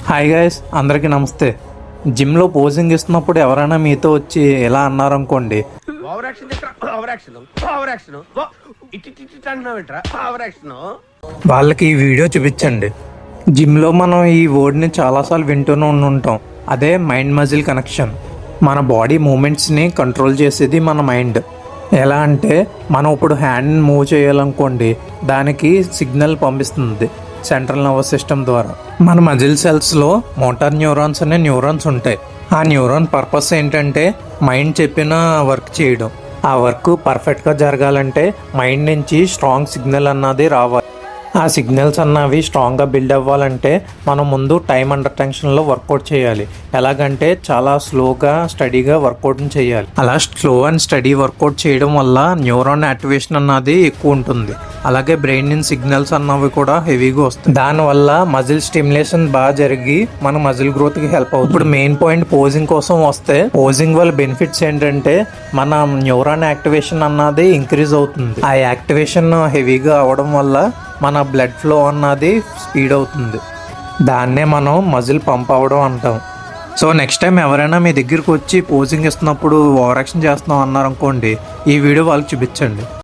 Hi guys, అందరికీ నమస్తే. జిమ్లో పోజింగ్ ఇస్తున్నప్పుడు ఎవరైనా మీతో వచ్చి ఎలా అన్నారనుకోండి, వాళ్ళకి ఈ వీడియో చూపించండి. జిమ్లో మనం ఈ వర్డ్ని చాలాసార్లు వింటూనే ఉంటాం. అదే మైండ్ మజిల్ కనెక్షన్. మన బాడీ మూమెంట్స్ని కంట్రోల్ చేసేది మన మైండ్. ఎలా అంటే మనం ఇప్పుడు హ్యాండ్ మూవ్ చేయాలనుకోండి, దానికి సిగ్నల్ పంపిస్తుంది సెంట్రల్ నర్వస్ సిస్టమ్ ద్వారా. మన మజిల్ సెల్స్లో మోటార్ న్యూరాన్స్ అనే న్యూరాన్స్ ఉంటాయి. ఆ న్యూరాన్ పర్పస్ ఏంటంటే మైండ్ చెప్పిన వర్క్ చేయడం. ఆ వర్క్ పర్ఫెక్ట్గా జరగాలంటే మైండ్ నుంచి స్ట్రాంగ్ సిగ్నల్ అన్నది రావాలి. ఆ సిగ్నల్స్ అన్నవి స్ట్రాంగ్గా బిల్డ్ అవ్వాలంటే మనం ముందు టైం అండర్ టెన్షన్లో వర్కౌట్ చేయాలి. ఎలాగంటే చాలా స్లోగా స్టడీగా వర్కౌట్ని చేయాలి. అలా స్లో అండ్ స్టడీ వర్కౌట్ చేయడం వల్ల న్యూరాన్ యాక్టివేషన్ అన్నది ఎక్కువ ఉంటుంది. అలాగే బ్రెయిన్ నుంచి సిగ్నల్స్ అన్నవి కూడా హెవీగా వస్తాయి. దానివల్ల మజిల్ స్టిమ్యులేషన్ బాగా జరిగి మన మజిల్ గ్రోత్కి హెల్ప్ అవుతుంది. ఇప్పుడు మెయిన్ పాయింట్ పోజింగ్ కోసం వస్తే, పోజింగ్ వల్ల బెనిఫిట్స్ ఏంటంటే మన న్యూరాన్ యాక్టివేషన్ అన్నది ఇంక్రీజ్ అవుతుంది. ఆ యాక్టివేషన్ హెవీగా అవడం వల్ల మన బ్లడ్ ఫ్లో అన్నది స్పీడ్ అవుతుంది. దాన్నే మనం మజిల్ పంప్ అవ్వడం అంటాం. సో నెక్స్ట్ టైం ఎవరైనా మీ దగ్గరికి వచ్చి పోజింగ్ ఇస్తున్నప్పుడు ఓవర్ యాక్షన్ చేస్తున్నాం అన్నారనుకోండి, ఈ వీడియో వాళ్ళకి చూపించండి.